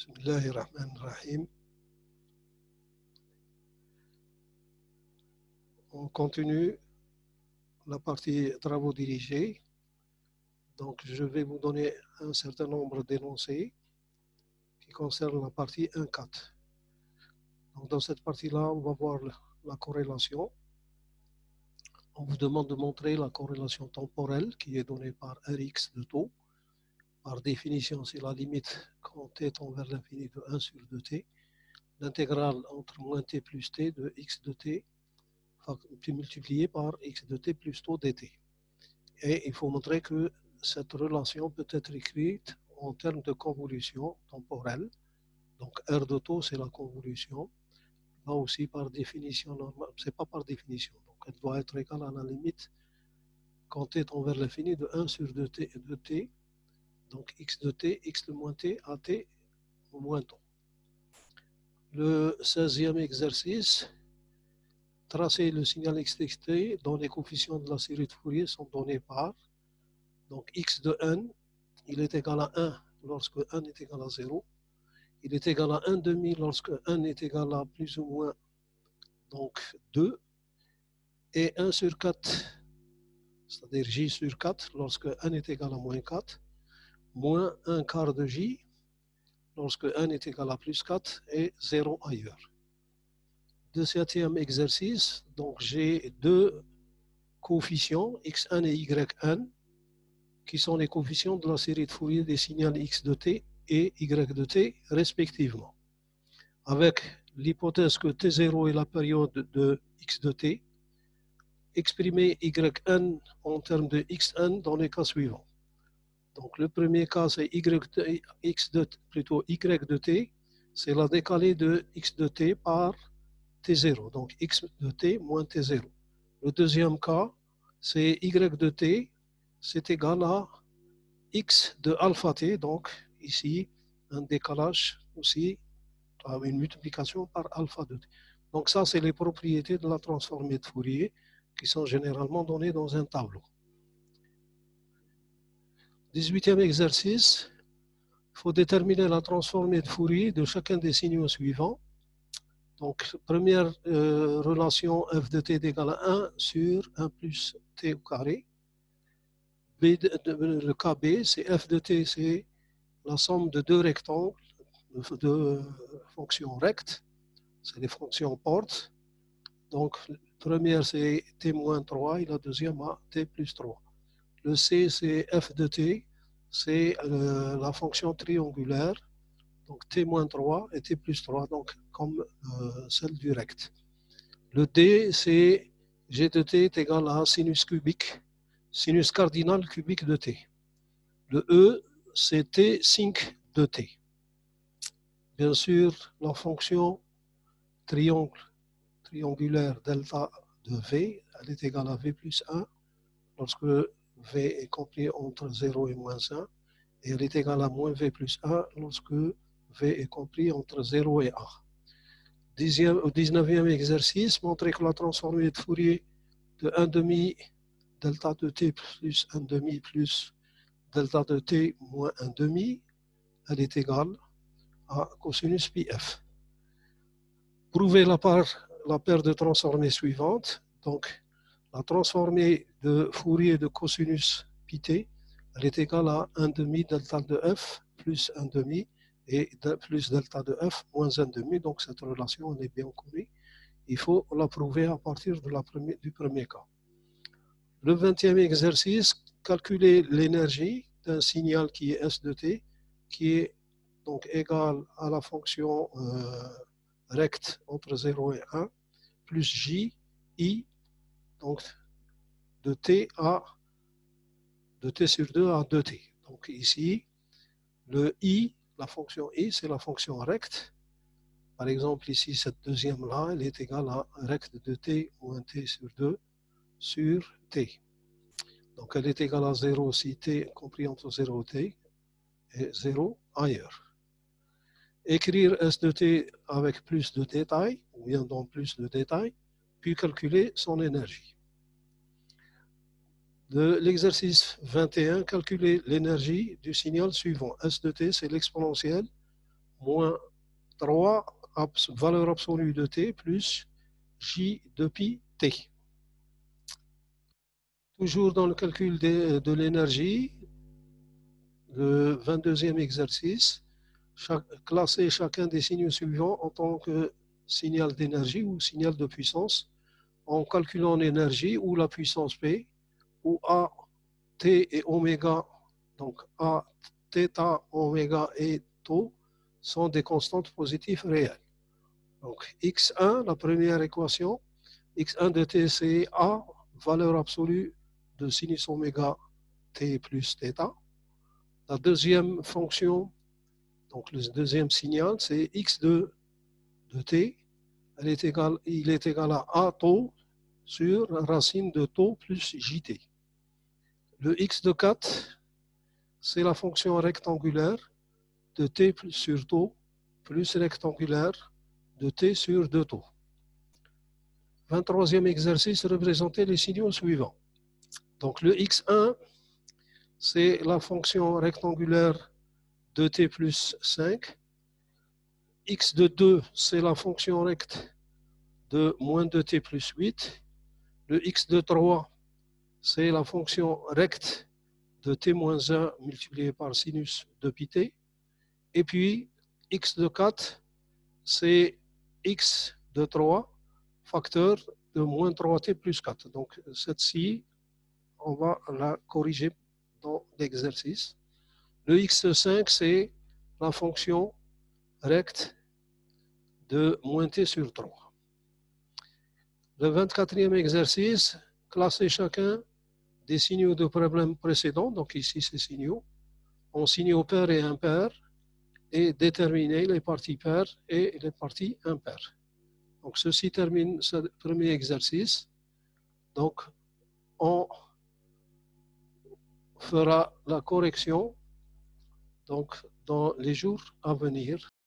Bismillahirrahmanirrahim. On continue la partie travaux dirigés. Donc, je vais vous donner un certain nombre d'énoncés qui concernent la partie 1.4. Donc, dans cette partie-là, on va voir la corrélation. On vous demande de montrer la corrélation temporelle qui est donnée par Rx de taux. Par définition, c'est la limite quand t tend vers l'infini de 1 sur 2t. L'intégrale entre moins t plus t de x de t multiplié par x de t plus taux dt. Et il faut montrer que cette relation peut être écrite en termes de convolution temporelle. Donc R de taux, c'est la convolution. Là aussi, par définition normale, c'est pas par définition. Donc elle doit être égale à la limite quand t tend vers l'infini de 1 sur 2t de t. Donc x de t, x de moins t, à t moins taux. Le 16e exercice, tracer le signal x t dont les coefficients de la série de Fourier sont donnés par donc x de n, il est égal à 1 lorsque n est égal à 0. Il est égal à 1 demi lorsque n est égal à plus ou moins donc 2. Et 1 sur 4, c'est-à-dire j sur 4 lorsque n est égal à moins 4, moins 1 quart de j lorsque n est égal à plus 4 et 0 ailleurs. 17e exercice, donc j'ai deux coefficients, xn et yn, qui sont les coefficients de la série de Fourier des signaux x de t et y de t respectivement. Avec l'hypothèse que t0 est la période de x de t, exprimer yn en termes de xn dans les cas suivants. Donc le premier cas c'est y de t, c'est la décalée de x de t par t0, donc x de t moins t0. Le deuxième cas, c'est y de t, c'est égal à x de alpha t, donc ici un décalage aussi, une multiplication par alpha de t. Donc ça, c'est les propriétés de la transformée de Fourier qui sont généralement données dans un tableau. 18e exercice, il faut déterminer la transformée de Fourier de chacun des signaux suivants. Donc, première relation f de t est égal à 1 sur 1 plus t au carré. Le cas B, c'est f de t, c'est la somme de deux rectangles, de fonctions rectes, c'est les fonctions portes. Donc, la première, c'est t moins 3 et la deuxième à t plus 3. Le C, c'est f de t, c'est la fonction triangulaire. Donc t-3 et t plus 3, donc comme celle du rect. Le D, c'est g de t est égal à sinus cubique, sinus cardinal cubique de t. Le E, c'est t sinc de t. Bien sûr, la fonction triangulaire delta de V, elle est égale à V plus 1 lorsque V est compris entre 0 et moins 1, et elle est égale à moins V plus 1 lorsque V est compris entre 0 et 1. Au 19e exercice, montrer que la transformée de Fourier de 1 demi delta de t plus 1 demi plus delta de t moins 1 demi, elle est égale à cosinus pi f. Prouver la paire de transformées suivantes. Donc, la transformée de Fourier de cosinus pi t, elle est égale à 1 demi delta de f plus 1 demi et plus delta de f moins 1 demi. Donc cette relation est bien connue. Il faut la prouver à partir de du premier cas. Le 20e exercice, calculer l'énergie d'un signal qui est S de t, qui est donc égal à la fonction recte entre 0 et 1, plus j, i, donc de t sur 2 à 2t. Donc ici, le i, la fonction i, c'est la fonction recte. Par exemple, ici, cette deuxième-là, elle est égale à recte de t moins t sur 2 sur t. Donc elle est égale à 0 si t compris entre 0 et t et 0 ailleurs. Écrire S de t avec plus de détails, ou bien dans plus de détails, puis calculer son énergie. De l'exercice 21, calculer l'énergie du signal suivant. S de t, c'est l'exponentielle moins 3, valeur absolue de t, plus J de pi t. Toujours dans le calcul de l'énergie, le 22e exercice, classer chacun des signaux suivants en tant que signal d'énergie ou signal de puissance en calculant l'énergie ou la puissance P, où A, T et oméga, donc A, θ, oméga et tau sont des constantes positives réelles. Donc x1, la première équation, x1 de t c'est A, valeur absolue de sinus oméga t plus θ. La deuxième fonction, donc le deuxième signal, c'est x2 de t, il est égal à A tau sur racine de tau plus jt. Le x de 4, c'est la fonction rectangulaire de t sur tau plus rectangulaire de t sur 2 tau. 23e exercice, représenter les signaux suivants. Donc le x1, c'est la fonction rectangulaire de t plus 5. X de 2, c'est la fonction recte de moins 2t plus 8. Le x de 3, c'est la fonction recte de t moins 1 multiplié par sinus de pi t. Et puis, x de 4, c'est x de 3, facteur de moins 3t plus 4. Donc, cette-ci, on va la corriger dans l'exercice. Le x de 5, c'est la fonction recte de moins t sur 3. Le 24e exercice, classer chacun des signaux de problème précédents, donc ici ces signaux, en signaux pairs et impairs, et déterminer les parties paires et les parties impaires. Donc ceci termine ce premier exercice. Donc on fera la correction donc, dans les jours à venir.